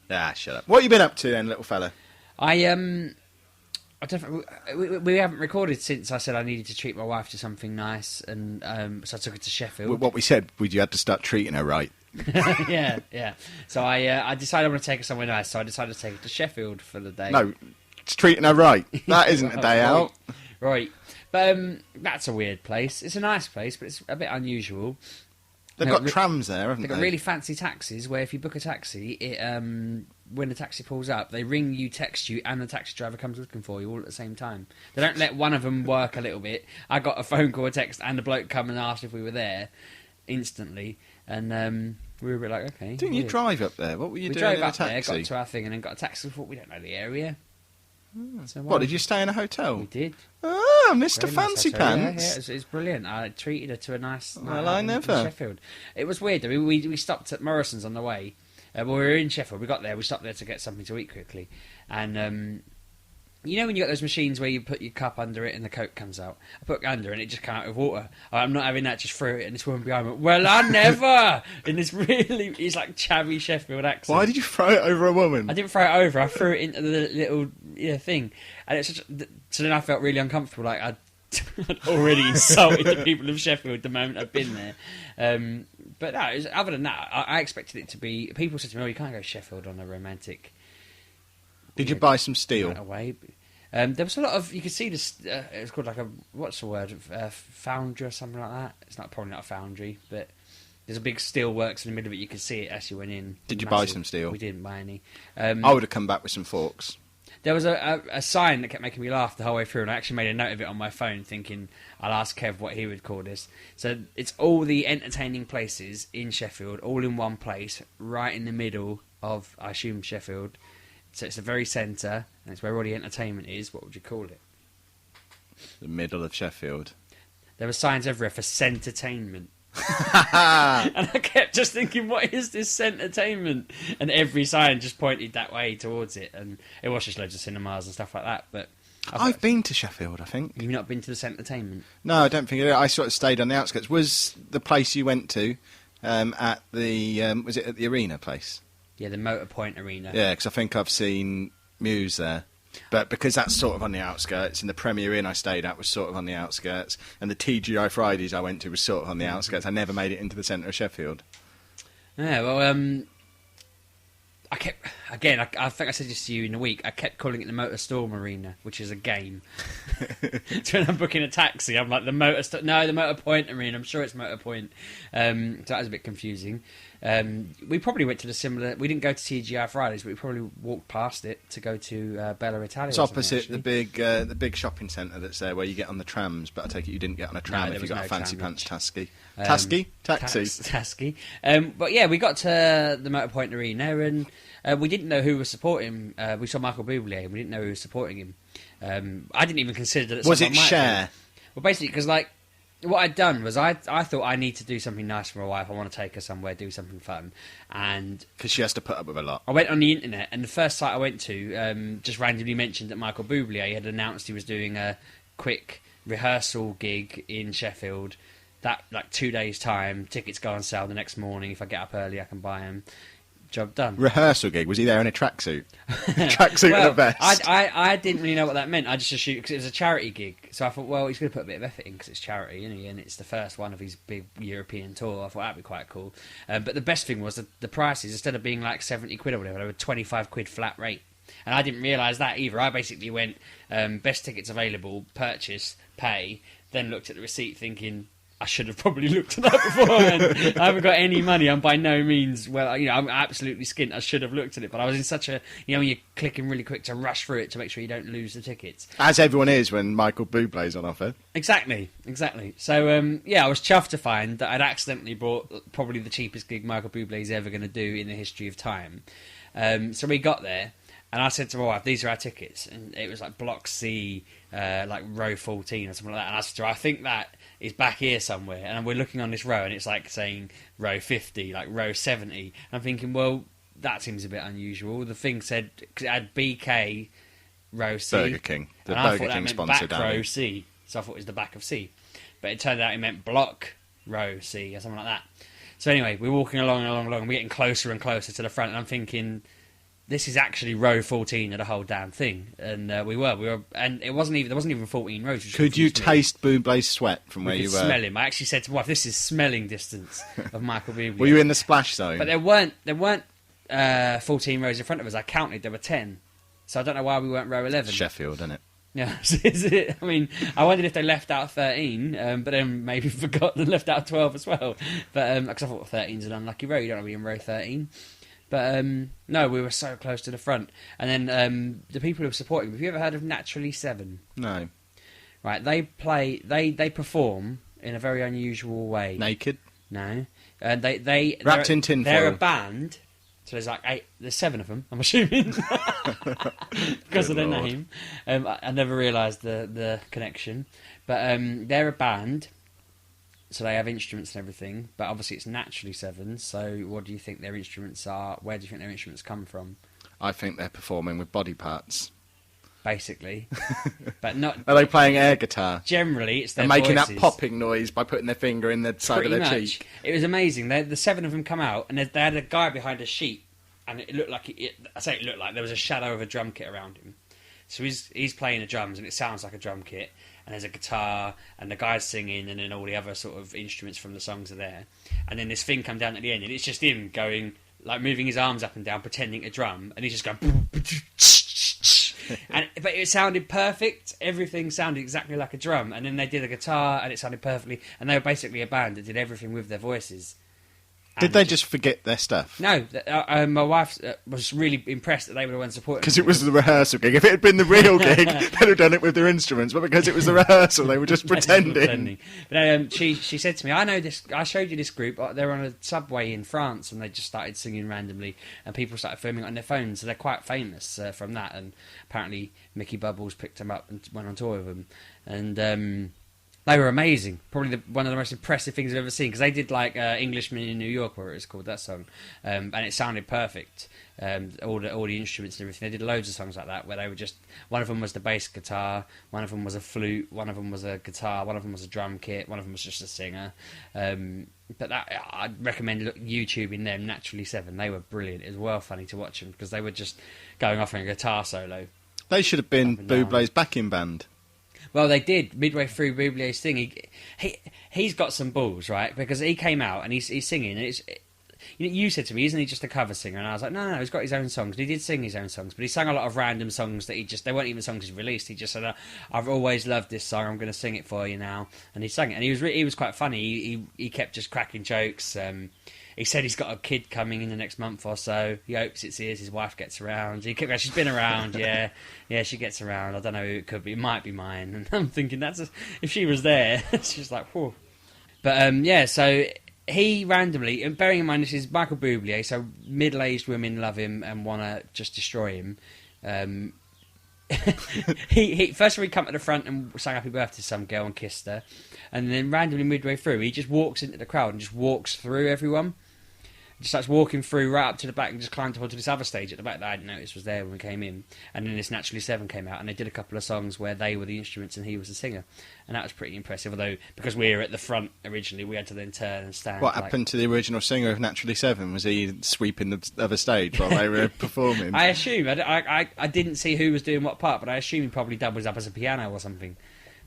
Ah, shut up. What have you been up to then, little fella? I don't. We haven't recorded since I said I needed to treat my wife to something nice, and so I took her to Sheffield. What we said, you had to start treating her right. yeah. So I decided I want to take her somewhere nice. So I decided to take her to Sheffield for the day. No, it's treating her right. That isn't a day out. Right. But that's a weird place. It's a nice place, but it's a bit unusual. They've got trams there, haven't they? They've got really fancy taxis where if you book a taxi, it when the taxi pulls up, they ring you, text you, and the taxi driver comes looking for you all at the same time. They don't let one of them work a little bit. I got a phone call, a text, and a bloke come and asked if we were there instantly. And we were a bit like, okay. Didn't you drive up there? What were you doing in a taxi? We drove up there, got to our thing, and then got a taxi. We thought, we don't know the area. So what, did you stay in a hotel? We did. Ah, Mr. Very Fancy nice hotel. Pants. Yeah, it's brilliant. I treated her to a nice night Well, I never. in Sheffield. It was weird. I mean, we stopped at Morrison's on the way. We were in Sheffield. We got there. We stopped there to get something to eat quickly. And you know when you got those machines where you put your cup under it and the Coke comes out? I put it under and it just came out with water. I'm not having that, just threw it. And this woman behind me went, well, I never! In this really, it's like chavvy Sheffield accent. Why did you throw it over a woman? I didn't throw it over. I threw it into the little thing. And it's so then I felt really uncomfortable. Like I'd already insulted the people of Sheffield the moment I'd been there. But no, other than that, I expected it to be... People said to me, oh, you can't go to Sheffield on a romantic... Did you buy some steel? Away. There was a lot of... You could see this... it was called like a... What's the word? Foundry or something like that. It's probably not a foundry, but... There's a big steel works in the middle of it. You could see it as you went in. Did you buy some steel? We didn't buy any. I would have come back with some forks. There was a sign that kept making me laugh the whole way through, and I actually made a note of it on my phone, thinking I'll ask Kev what he would call this. So it's all the entertaining places in Sheffield, all in one place, right in the middle of, I assume, Sheffield. So it's the very centre, and it's where all the entertainment is. What would you call it? The middle of Sheffield. There were signs everywhere for Centertainment. And I kept just thinking, what is this entertainment? And every sign just pointed that way towards it, and it was just loads of cinemas and stuff like that. But I've been to Sheffield, I think. You've not been to the entertainment? No, I don't think I sort of stayed on the outskirts. Was the place you went to at the was it at the arena place? Yeah, the Motor Point Arena. Yeah, because I think I've seen Muse there. But because that's sort of on the outskirts, and the Premier Inn I stayed at was sort of on the outskirts, and the TGI Fridays I went to was sort of on the outskirts, I never made it into the centre of Sheffield. Yeah, well, I kept... Again, I think I said this to you in a week, I kept calling it the Motor Storm Arena, which is a game. So when I'm booking a taxi, I'm like, the Motor Point Arena, I'm sure it's Motor Point. So that was a bit confusing. We probably went to the similar... We didn't go to TGI Fridays, but we probably walked past it to go to Bella Italia. It's opposite the big shopping centre that's there where you get on the trams, but I take it you didn't get on a tram if you got a fancy pants Taxi. Taxi. But yeah, we got to the Motor Point Arena and we didn't know who was supporting him. We saw Michael Buble and we didn't know who was supporting him. I didn't even consider that. Was it Cher? Well, basically, because like what I'd done was I thought I need to do something nice for my wife. I want to take her somewhere, do something fun, and because she has to put up with a lot. I went on the internet, and the first site I went to just randomly mentioned that Michael Bublé had announced he was doing a quick rehearsal gig in Sheffield. That like 2 days time, tickets go on sale the next morning. If I get up early, I can buy them. Job done. Rehearsal gig? Was he there in a tracksuit? Tracksuit and a vest? I didn't really know what that meant. I just assumed, because it was a charity gig. So I thought, well, he's going to put a bit of effort in because it's charity, isn't he? And it's the first one of his big European tour. I thought that'd be quite cool. But the best thing was the prices, instead of being like 70 quid or whatever, they were 25 quid flat rate. And I didn't realise that either. I basically went, best tickets available, purchase, pay, then looked at the receipt thinking... I should have probably looked at that beforehand. I haven't got any money. I'm by no means, I'm absolutely skint. I should have looked at it, but I was in such a, when you're clicking really quick to rush through it to make sure you don't lose the tickets. As everyone is when Michael Bublé's on offer. Exactly. So, I was chuffed to find that I'd accidentally bought probably the cheapest gig Michael Bublé's ever going to do in the history of time. So we got there, and I said to my wife, these are our tickets. And it was like Block C, like row 14 or something like that. And I said to her, I think that is back here somewhere. And we're looking on this row, and it's like saying row 50, like row 70. And I'm thinking, well, that seems a bit unusual. The thing said, because it had BK row C. Burger King. The and Burger King sponsor back row C. So I thought it was the back of C. But it turned out it meant block row C or something like that. So anyway, we're walking along, and we're getting closer and closer to the front, and I'm thinking... this is actually row 14 of the whole damn thing. And we were, and there wasn't even 14 rows. Which Could you confused me. taste Buble's sweat from where We you could were? smell him. I actually said to my wife, "This is smelling distance of Michael Buble." Were you in the splash zone? But there weren't 14 rows in front of us. I counted, there were 10. So I don't know why we weren't row 11. Sheffield, isn't it? Yeah, is it? I mean, I wondered if they left out 13, but then maybe forgot and left out 12 as well. But because I thought 13's an unlucky row, you don't want to be in row 13. But no, we were so close to the front. And then the people who were supporting, have you ever heard of Naturally Seven? No. Right, they perform in a very unusual way. Naked? No. They Wrapped in tinfoil. They're a band. So there's 7 of them, I'm assuming, because of their name. I never realised the connection. But they're a band, so they have instruments and everything, but obviously it's naturally 7, so what do you think their instruments are? Where do you think their instruments come from? I think they're performing with body parts. Basically. But not... Are they playing air guitar? Generally, it's their and making voices. that popping noise by putting their finger in the side Pretty of their much. cheek. It was amazing. The 7 of them come out, and they had a guy behind a sheet, and it looked like I say it looked like there was a shadow of a drum kit around him. So he's playing the drums, and it sounds like a drum kit. And there's a guitar, and the guy's singing, and then all the other sort of instruments from the songs are there. And then this thing come down at the end, and it's just him going, like moving his arms up and down, pretending to drum, and he's just going. But it sounded perfect. Everything sounded exactly like a drum. And then they did a guitar, and it sounded perfectly. And they were basically a band that did everything with their voices. Did they just forget their stuff? No, my wife was really impressed that they were the ones supporting. Because it was the rehearsal gig. If it had been the real gig, they'd have done it with their instruments. But because it was the rehearsal, they were just pretending. But she said to me, "I know this. I showed you this group. They're on a subway in France, and they just started singing randomly, and people started filming it on their phones. So they're quite famous from that. And apparently, Mickey Bubbles picked them up and went on tour with them. And they were amazing. Probably one of the most impressive things I've ever seen, because they did like Englishman in New York, where it was called, that song, and it sounded perfect. All the instruments and everything. They did loads of songs like that, where they were just, one of them was the bass guitar, one of them was a flute, one of them was a guitar, one of them was a drum kit, one of them was just a singer. But I'd recommend YouTubing them, Naturally 7. They were brilliant. It was well funny to watch them, because they were just going off on a guitar solo. They should have been Buble's backing band. Well, they did midway through Buble's thing. He's got some balls, right? Because he came out and he's singing. And it's, you said to me, isn't he just a cover singer? And I was like, no, he's got his own songs. And he did sing his own songs, but he sang a lot of random songs that they weren't even songs he released. He just said, "I've always loved this song. I'm going to sing it for you now." And he sang it, and he was quite funny. He kept just cracking jokes. He said he's got a kid coming in the next month or so. He hopes it's his wife gets around. He kept going, "She's been around, yeah, she gets around. I don't know who it could be. It might be mine." And I'm thinking, if she was there, she's like, whew. But so he randomly, and bearing in mind this is Michael Buble, so middle-aged women love him and want to just destroy him. He first of all, he come to the front and sang happy birthday to some girl and kissed her, and then randomly midway through he just walks into the crowd and just walks through everyone. Just starts walking through right up to the back and just climbed onto this other stage at the back that I didn't notice was there when we came in. And then this Naturally 7 came out, and they did a couple of songs where they were the instruments and he was the singer. And that was pretty impressive, although because we were at the front originally, we had to then turn and stand. What happened to the original singer of Naturally 7? Was he sweeping the other stage while they were performing? I assume. I didn't see who was doing what part, but I assume he probably doubles up as a piano or something.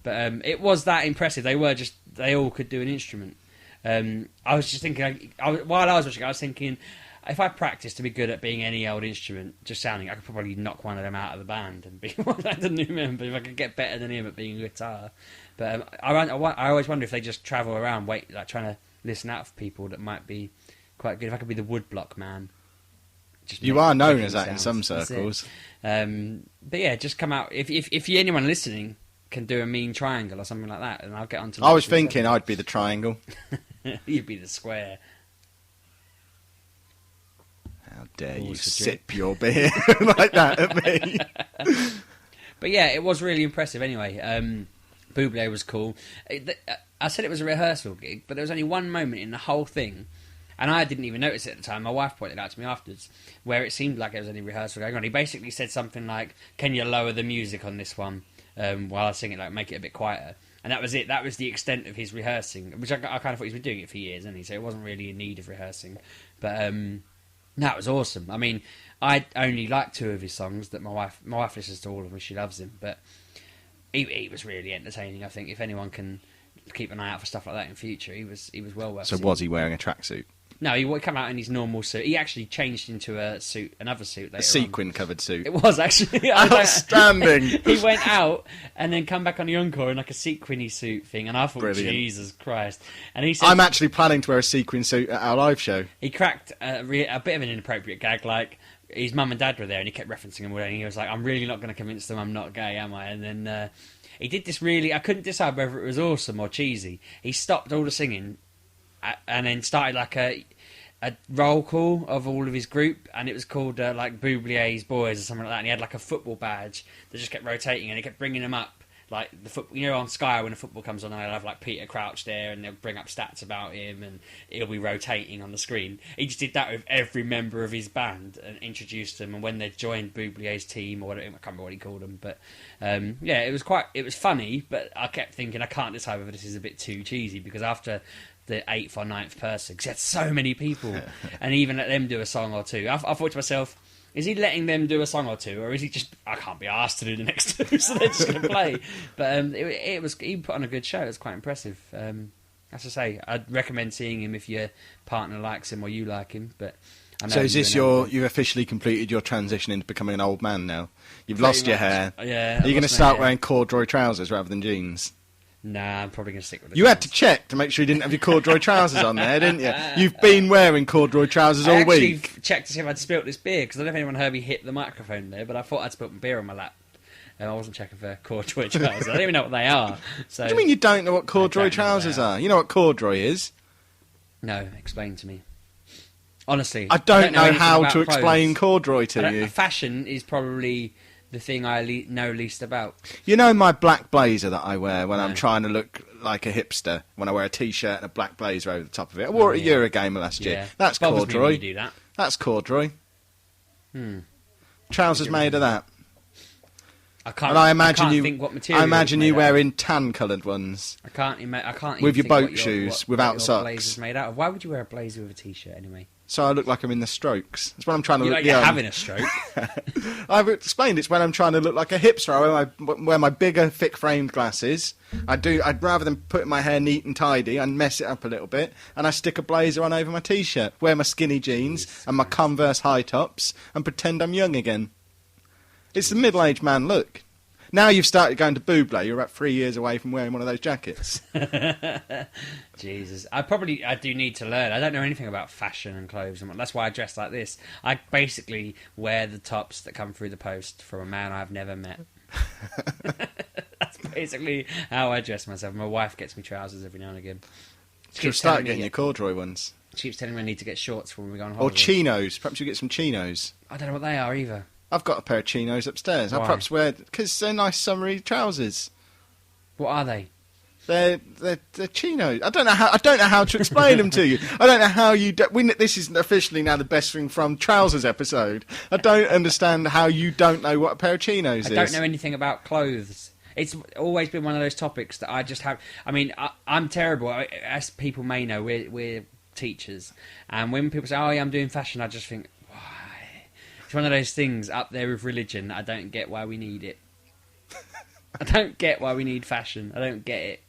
But it was that impressive. They all could do an instrument. I was just thinking, while I was watching, I was thinking, if I practiced to be good at being any old instrument, just sounding, I could probably knock one of them out of the band and be one of the new member if I could get better than him at being a guitar. But I always wonder if they just travel around, trying to listen out for people that might be quite good. If I could be the woodblock man. You are known as that in some circles. But yeah, just come out. If you anyone listening can do a mean triangle or something like that, and I'll get onto. I was thinking I'd be the triangle. You'd be the square. How dare you sip your beer like that at me? But yeah, it was really impressive anyway. Buble was cool. I said it was a rehearsal gig, but there was only one moment in the whole thing, and I didn't even notice it at the time. My wife pointed it out to me afterwards, where it seemed like there was any rehearsal going on. He basically said something like, "Can you lower the music on this one while I sing it, like make it a bit quieter?" And that was it. That was the extent of his rehearsing, which I kind of thought he's been doing it for years, hasn't he? So it wasn't really in need of rehearsing. But No, it was awesome. I mean, I only like 2 of his songs. That my wife listens to all of them. She loves him, but he was really entertaining. I think if anyone can keep an eye out for stuff like that in future, he was well worth. So seeing. was he wearing a tracksuit? No, he would come out in his normal suit. He actually changed into another suit later. A sequin-covered suit. It was actually outstanding. He went out and then come back on the encore in like a sequiny suit thing, and I thought, Brilliant. Jesus Christ! And he said, I'm actually planning to wear a sequin suit at our live show. He cracked a bit of an inappropriate gag, like his mum and dad were there, and he kept referencing them, and he was like, "I'm really not going to convince them I'm not gay, am I?" And then he did this really. I couldn't decide whether it was awesome or cheesy. He stopped all the singing and then started like a roll call of all of his group, and it was called like Buble's Boys or something like that. And he had like a football badge that just kept rotating, and he kept bringing them up. Like the football, you know, on Sky when a football comes on, they'll have like Peter Crouch there, and they'll bring up stats about him, and it'll be rotating on the screen. He just did that with every member of his band and introduced them. And when they joined Buble's team or whatever, I can't remember what he called them, but yeah, it was funny. But I kept thinking I can't decide whether this is a bit too cheesy, because after the 8th or 9th person, because he had so many people, and even let them do a song or two. I thought to myself, is he letting them do a song or two, or is he just, I can't be asked to do the next 2, so they're just going to play? But he put on a good show. It was quite impressive. As I say, I'd recommend seeing him if your partner likes him or you like him. But I know so is this you've officially completed your transition into becoming an old man now? You've lost your hair. Yeah. Are you going to start wearing corduroy trousers rather than jeans? Nah, I'm probably going to stick with it. You had to check to make sure you didn't have your corduroy trousers on there, didn't you? You've been wearing corduroy trousers all week. I actually checked to see if I'd spilt this beer, because I don't know if anyone heard me hit the microphone there, but I thought I'd spilt my beer on my lap. I wasn't checking for corduroy trousers. I don't even know what they are. So, what do you mean you don't know what corduroy trousers are? You know what corduroy is? No, explain to me. Honestly, I don't know anything how about to explain clothes. corduroy to you. Fashion is probably the thing I know least about. You know my black blazer that I wear when I'm trying to look like a hipster, when I wear a t-shirt and a black blazer over the top of it. I wore it at Eurogamer last year. That's corduroy. When you do that. That's corduroy. Trousers made of that. I can't. And I imagine think what material. I imagine you wearing tan-coloured ones. I can't. With your think boat what shoes, what without your socks. Blazer's made out of. Why would you wear a blazer with a t-shirt anyway? So I look like I'm in the Strokes. That's what I'm trying to You look like young. you're having a stroke. I've explained it's when I'm trying to look like a hipster. I wear my bigger, thick-framed glasses. I'd rather than putting my hair neat and tidy, I mess it up a little bit, and I stick a blazer on over my t-shirt, wear my skinny jeans and my Converse high tops, and pretend I'm young again. It's the middle-aged man look. Now you've started going to Buble, you're about 3 years away from wearing one of those jackets. Jesus. I do need to learn. I don't know anything about fashion and clothes, and that's why I dress like this. I basically wear the tops that come through the post from a man I've never met. That's basically how I dress myself. My wife gets me trousers every now and again. She'll start getting your corduroy ones. She keeps telling me I need to get shorts for when we go on holiday. Or chinos. Perhaps you get some chinos. I don't know what they are either. I've got a pair of chinos upstairs. Why? I'll perhaps wear, because they're nice summery trousers. What are they? They're chinos. I don't know how to explain them to you. I don't know how you. This is officially now the best thing from trousers episode. I don't understand how you don't know what a pair of chinos is. I don't know anything about clothes. It's always been one of those topics that I just have. I mean, I'm terrible. As people may know, we're teachers, and when people say, "Oh, yeah, I'm doing fashion," I just think, why? It's one of those things up there with religion. I don't get why we need it. I don't get why we need fashion. I don't get it.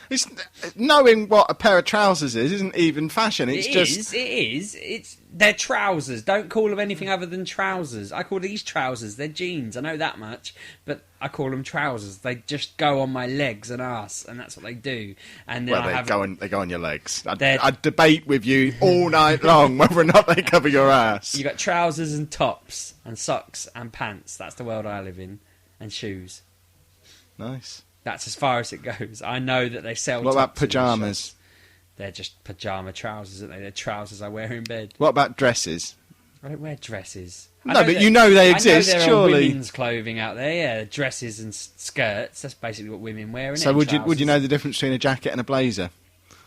It's knowing what a pair of trousers isn't even fashion. It is. They're trousers. Don't call them anything other than trousers. I call these trousers. They're jeans. I know that much, but I call them trousers. They just go on my legs and ass, and that's what they do. And then they go on your legs. I'd debate with you all night long whether or not they cover your ass. You got trousers and tops and socks and pants. That's the world I live in, and shoes. Nice. That's as far as it goes. I know that they sell. What about pyjamas? They're just pyjama trousers, aren't they? They're trousers I wear in bed. What about dresses? I don't wear dresses. No, but you know they exist, I know there surely. are women's clothing out there, yeah. Dresses and skirts. That's basically what women wear, isn't so it? would you know the difference between a jacket and a blazer?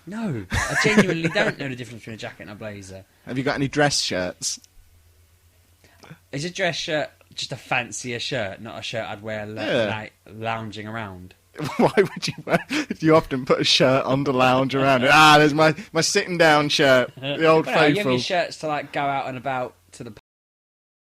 No, I genuinely don't know the difference between a jacket and a blazer. Have you got any dress shirts? Is a dress shirt just a fancier shirt, not a shirt I'd wear like lounging around? Why would you wear? You often put a shirt on to lounge around it. There's my sitting down shirt, the old faithful. You have your shirts to like go out and about to the